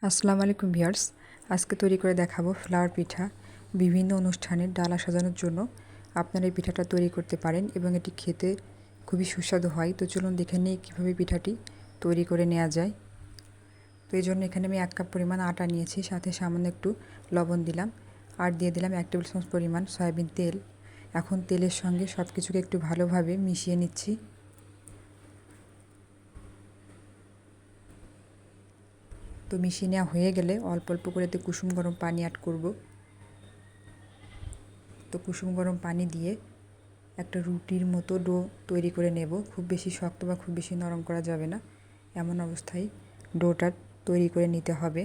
আসসালামু আলাইকুম ভিউয়ার্স। আজকে তৈরি করে দেখাবো ফ্লাওয়ার পিঠা। বিভিন্ন অনুষ্ঠানের ডালা সাজানোর জন্য আপনারা এই পিঠাটা তৈরি করতে পারেন এবং এটি খেতে খুবই সুস্বাদু হয়। তো চলুন দেখে নিই কীভাবে পিঠাটি তৈরি করে নেওয়া যায়। তো এই জন্য এখানে আমি 1 কাপ পরিমাণ আটা নিয়েছি, সাথে সামান্য একটু লবণ দিলাম আর দিয়ে দিলাম 1 টেবিল চামচ পরিমাণ সয়াবিন তেল। এখন তেলের সঙ্গে সব কিছুকে একটু ভালোভাবে মিশিয়ে নিচ্ছি। তো মিশিয়ে নেওয়া হয়ে গেলে অল্প অল্প করে কুসুম গরম পানি অ্যাড করব। তো কুসুম গরম পানি দিয়ে একটা রুটির মতো ডো তৈরি করে নেব। খুব বেশি শক্ত বা খুব বেশি নরম করা যাবে না, এমন অবস্থায় ডোটা তৈরি করে নিতে হবে।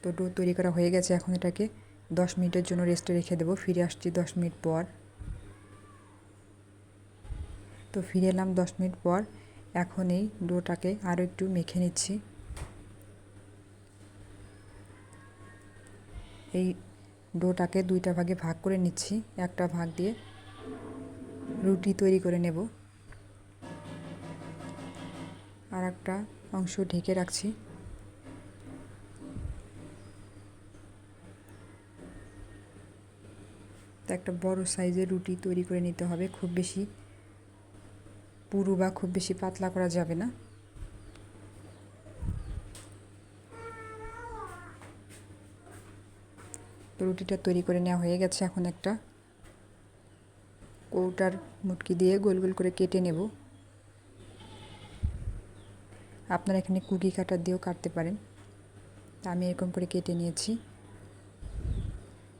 তো ডো তৈরি করা হয়ে গেছে, এখন এটাকে 10 মিনিটের জন্য রেস্টে রেখে দেব। ফিরে আসছি 10 মিনিট পর। তো ফিরে এলাম 10 মিনিট পর। এখন এই ডোটাকে আরও একটু মেখে নিচ্ছি। এই ডোটাকে 2টা ভাগে ভাগ করে নিচ্ছি। একটা ভাগ দিয়ে রুটি তৈরি করে নেব, আর একটা অংশ ঢেকে রাখছি। তো একটা বড় সাইজের রুটি তৈরি করে নিতে হবে। খুব বেশি পুরু বা খুব বেশি পাতলা করা যাবে না। তো রুটিটা তৈরি করে নেওয়া হয়ে গেছে। এখন একটা কৌটার মুটকি দিয়ে গোল গোল করে কেটে নেব। আপনারা এখানে কুকি কাটার দিয়েও কাটতে পারেন। আমি এরকম করে কেটে নিয়েছি।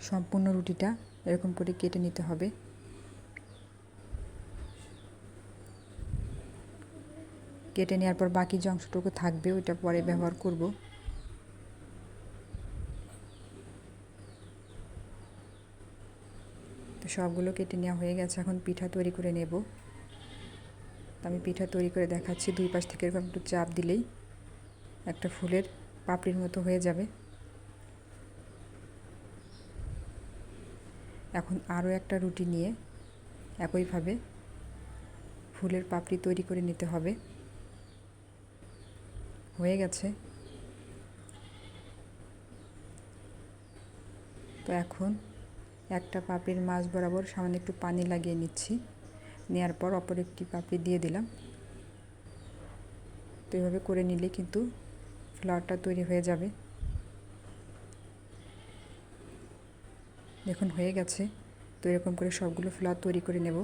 সম্পূর্ণ রুটিটা এরকম করে কেটে নিতে হবে। কেটে নেওয়ার পর বাকি যে অংশটুকু থাকবে ওইটা পরে ব্যবহার করব। তো সবগুলো কেটে নেওয়া হয়ে গেছে, এখন পিঠা তৈরি করে নেব। আমি পিঠা তৈরি করে দেখাচ্ছি। 2 পাশ থেকে এরকম একটু চাপ দিলেই একটা ফুলের পাপড়ির মতো হয়ে যাবে। এখন আরও একটা রুটি নিয়ে একইভাবে ফুলের পাপড়ি তৈরি করে নিতে হবে। হয়ে গেছে। তো এখন একটা পাপড়ির মাঝ বরাবর সামান্য একটু পানি লাগিয়ে নিচ্ছি। নেওয়ার পর অপর একটি পাপড়ি দিয়ে দিলাম। তো এভাবে করে নিলে কিন্তু ফ্লাওয়ারটা তৈরি হয়ে যাবে। দেখুন হয়ে গেছে। তো এরকম করে সবগুলো ফ্লাওয়ার তৈরি করে নেব।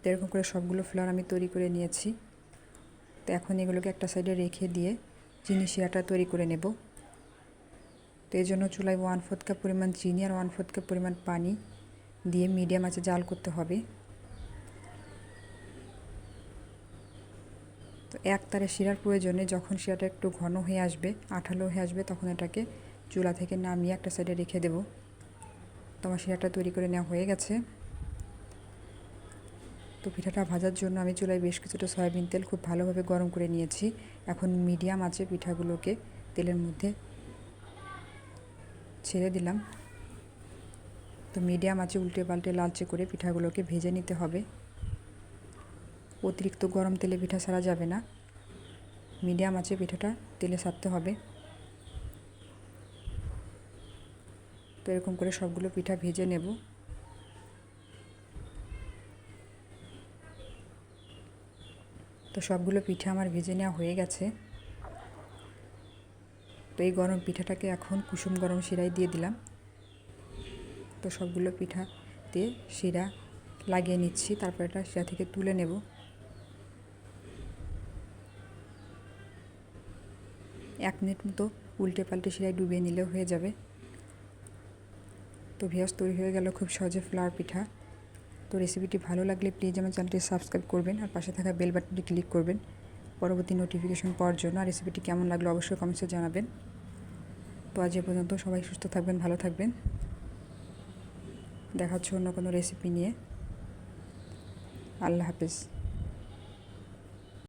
তো এরকম করে সবগুলো ফ্লাওয়ার আমি তৈরি করে নিয়েছি। তো এখন এগুলোকে একটা সাইডে রেখে দিয়ে চিনি শিরাটা তৈরি করে নেব। তো এর জন্য চুলায় 1/4 কাপ পরিমাণ চিনি আর 1/4 কাপ পরিমাণ পানি দিয়ে মিডিয়াম আঁচে জাল করতে হবে। তো এক তারে শিরার প্রয়োজনে যখন শিরাটা একটু ঘন হয়ে আসবে, আঠালো হয়ে আসবে, তখন এটাকে চুলা থেকে নামিয়ে একটা সাইডে রেখে দেব। তো আমার শিরাটা তৈরি করে নেওয়া হয়ে গেছে। তো পিঠাটা ভাজার জন্য আমি চুলায় বেশ কিছুটা সয়াবিন তেল খুব ভালোভাবে গরম করে নিয়েছি। এখন মিডিয়াম আঁচে পিঠাগুলোকে তেলের মধ্যে ছেড়ে দিলাম। তো মিডিয়াম আঁচে উল্টে পাল্টে লালচে করে পিঠাগুলোকে ভেজে নিতে হবে। অতিরিক্ত গরম তেলে পিঠা ছাড়া যাবে না, মিডিয়াম আঁচে পিঠাটা তেলে ছাড়তে হবে। তো এরকম করে সবগুলো পিঠা ভেজে নেব। তো সবগুলো পিঠা আমার ভেজে নেওয়া হয়ে গেছে। তো এই গরম পিঠাটাকে এখন কুসুম গরম শিরায় দিয়ে দিলাম। তো সবগুলো পিঠাতে শিরা লাগিয়ে নিচ্ছি, তারপর এটা শিরা থেকে তুলে নেব। এক মিনিট মতো উল্টে পাল্টে শিরায় ডুবিয়ে নিলেও হয়ে যাবে। তো ভিউয়ার্স, তৈরি হয়ে গেল খুব সহজে ফ্লাওয়ার পিঠা। তো রেসিপিটি ভালো লাগলে প্লিজ আমার চ্যানেলটি সাবস্ক্রাইব করবেন আর পাশে থাকা বেল বাটনটি ক্লিক করবেন পরবর্তী নোটিফিকেশন পাওয়ার জন্য। আর রেসিপিটি কেমন লাগলো অবশ্যই কমেন্টসে জানাবেন। তো আজ এ পর্যন্ত, সবাই সুস্থ থাকবেন, ভালো থাকবেন। দেখা হচ্ছে অন্য কোনো রেসিপি নিয়ে। আল্লাহ হাফেজ।